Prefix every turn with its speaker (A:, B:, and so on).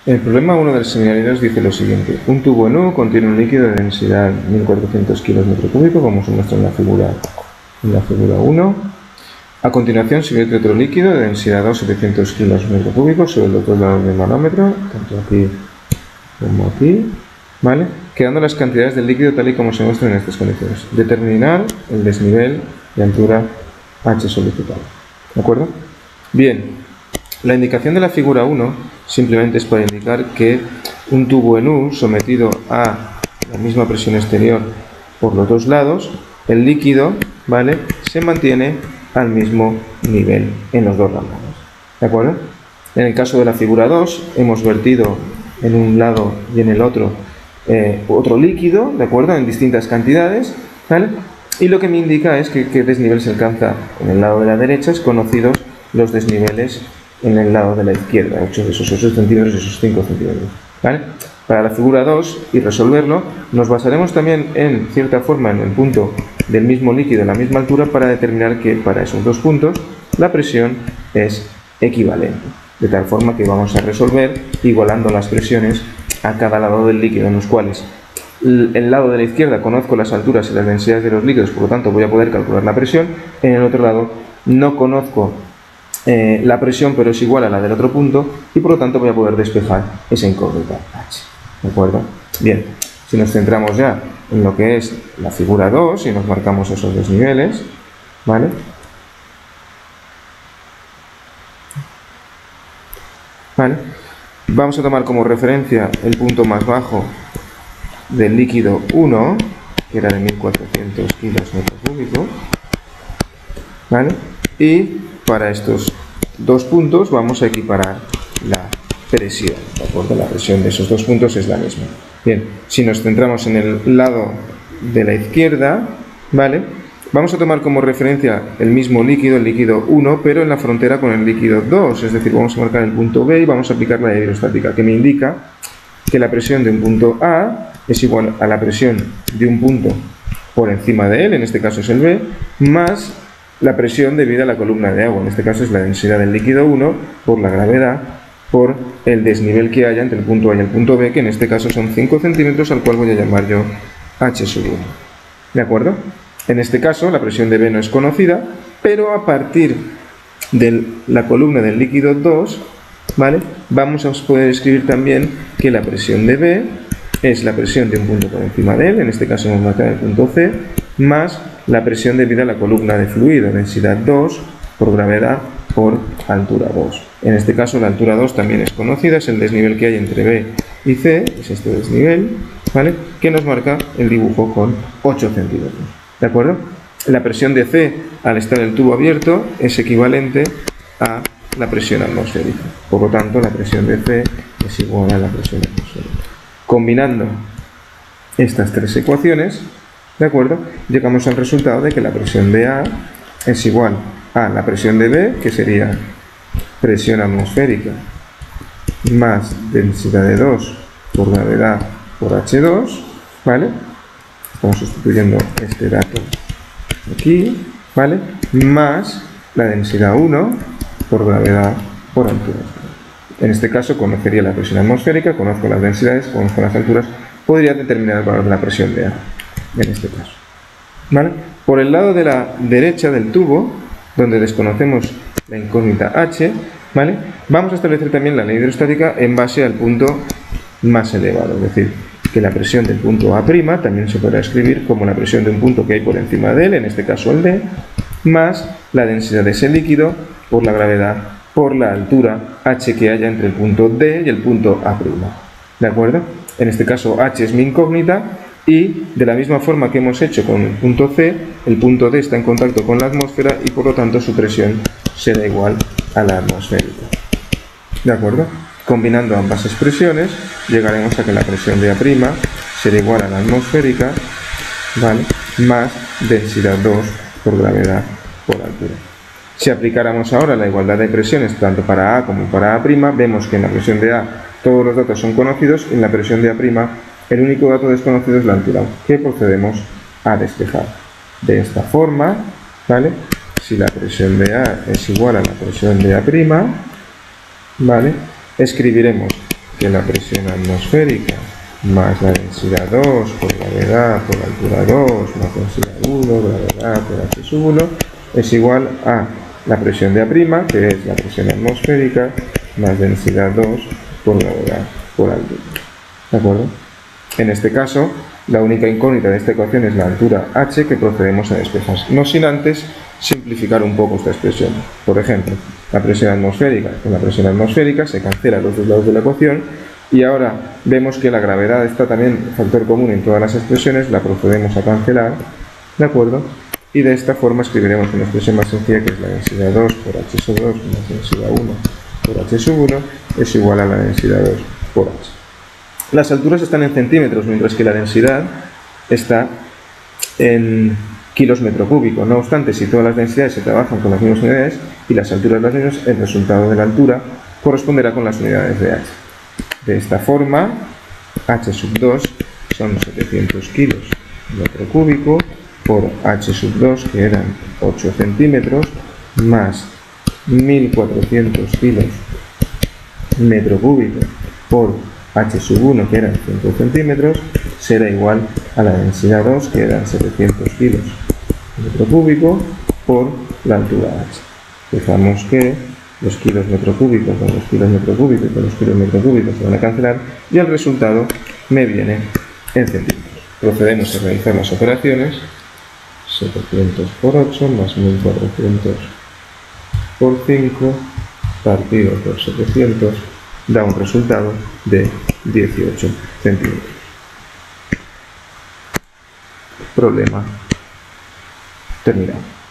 A: El problema 1 del seminario nos dice lo siguiente. Un tubo en U contiene un líquido de densidad 1400 kilos metro cúbico, como se muestra en la figura 1. A continuación se vierte otro líquido de densidad 700 kilos metro cúbico sobre los dos lados del manómetro, tanto aquí como aquí, ¿vale? Quedando las cantidades del líquido tal y como se muestran en estas condiciones. Determinar el desnivel de altura H solicitado. ¿De acuerdo? Bien. La indicación de la figura 1 simplemente es para indicar que un tubo en U sometido a la misma presión exterior por los dos lados, el líquido, ¿vale?, se mantiene al mismo nivel en los dos lados. ¿De acuerdo? En el caso de la figura 2 hemos vertido en un lado y en el otro otro líquido, ¿de acuerdo?, en distintas cantidades, ¿vale? Y lo que me indica es que qué desnivel se alcanza en el lado de la derecha, es conocidos los desniveles en el lado de la izquierda, 8 de esos 8 centímetros y esos 5 centímetros, ¿vale? Para la figura 2 y resolverlo, nos basaremos también en cierta forma en el punto del mismo líquido a la misma altura para determinar que para esos dos puntos la presión es equivalente, de tal forma que vamos a resolver igualando las presiones a cada lado del líquido, en los cuales el lado de la izquierda conozco las alturas y las densidades de los líquidos, por lo tanto voy a poder calcular la presión. En el otro lado no conozco la presión, pero es igual a la del otro punto, y por lo tanto voy a poder despejar esa incógnita H. ¿De acuerdo? Bien, si nos centramos ya en lo que es la figura 2 y nos marcamos esos desniveles, ¿vale? ¿Vale? Vamos a tomar como referencia el punto más bajo del líquido 1, que era de 1400 kilos metro cúbico, ¿vale? Y para estos dos puntos vamos a equiparar la presión, ¿de acuerdo? La presión de esos dos puntos es la misma. Bien, si nos centramos en el lado de la izquierda, ¿vale?, vamos a tomar como referencia el mismo líquido, el líquido 1, pero en la frontera con el líquido 2, es decir, vamos a marcar el punto B y vamos a aplicar la ley hidrostática, que me indica que la presión de un punto A es igual a la presión de un punto por encima de él, en este caso es el B, más la presión debida a la columna de agua, en este caso es la densidad del líquido 1 por la gravedad, por el desnivel que haya entre el punto A y el punto B, que en este caso son 5 centímetros, al cual voy a llamar yo H sub 1. ¿De acuerdo? En este caso la presión de B no es conocida, pero a partir de la columna del líquido 2, ¿vale?, vamos a poder escribir también que la presión de B es la presión de un punto por encima de él, en este caso hemos marcado el punto C, más la presión debida a la columna de fluido, densidad 2 por gravedad por altura 2. En este caso la altura 2 también es conocida, es el desnivel que hay entre B y C, es este desnivel, ¿vale?, que nos marca el dibujo con 8 centímetros. ¿De acuerdo? La presión de C al estar el tubo abierto es equivalente a la presión atmosférica. Por lo tanto, la presión de C es igual a la presión atmosférica. Combinando estas tres ecuaciones, ¿de acuerdo?, llegamos al resultado de que la presión de A es igual a la presión de B, que sería presión atmosférica más densidad de 2 por gravedad por H2, ¿vale? Estamos sustituyendo este dato aquí, ¿vale?, más la densidad 1 por gravedad por altura. En este caso conocería la presión atmosférica, conozco las densidades, conozco las alturas, podría determinar el valor de la presión de A, en este caso. ¿Vale? Por el lado de la derecha del tubo, donde desconocemos la incógnita H, ¿vale?, vamos a establecer también la ley hidrostática en base al punto más elevado, es decir, que la presión del punto A' también se podrá escribir como la presión de un punto que hay por encima de él, en este caso el D, más la densidad de ese líquido por la gravedad por la altura H que haya entre el punto D y el punto A'. ¿De acuerdo? En este caso H es mi incógnita y de la misma forma que hemos hecho con el punto C, el punto D está en contacto con la atmósfera y por lo tanto su presión será igual a la atmosférica. ¿De acuerdo? Combinando ambas expresiones llegaremos a que la presión de A' será igual a la atmosférica, ¿vale?, más densidad 2 por gravedad por altura. Si aplicáramos ahora la igualdad de presiones tanto para A como para A', vemos que en la presión de A todos los datos son conocidos y en la presión de A' el único dato desconocido es la altura, que procedemos a despejar. De esta forma, ¿vale?, si la presión de A es igual a la presión de A', ¿vale?, escribiremos que la presión atmosférica más la densidad 2 por gravedad por altura 2 más densidad 1, gravedad por h sub 1 es igual a la presión de A', que es la presión atmosférica, más densidad 2 por gravedad por altura. ¿De acuerdo? En este caso, la única incógnita de esta ecuación es la altura h, que procedemos a despejar, no sin antes simplificar un poco esta expresión. Por ejemplo, la presión atmosférica con la presión atmosférica se cancela los dos lados de la ecuación y ahora vemos que la gravedad está también factor común en todas las expresiones, la procedemos a cancelar, ¿de acuerdo? Y de esta forma escribiremos una expresión más sencilla, que es la densidad 2 por h sub 2 más densidad 1 por h sub 1 es igual a la densidad 2 por h. Las alturas están en centímetros, mientras que la densidad está en kilos metro cúbico. No obstante, si todas las densidades se trabajan con las mismas unidades y las alturas las mismas, el resultado de la altura corresponderá con las unidades de h. De esta forma, h sub 2 son 700 kilos metro cúbico por h sub 2, que eran 8 centímetros, más 1400 kilos metro cúbico por h sub 1, que eran 5 centímetros, será igual a la densidad 2, que eran 700 kilos metro cúbico por la altura h. Fijamos que los kilos metro cúbicos con los kilos metro cúbicos con los kilos metro cúbicos se van a cancelar y el resultado me viene en centímetros. Procedemos a realizar las operaciones. 700 por 8 más 1400 por 5 partido por 700 da un resultado de 18 centímetros. Problema terminado.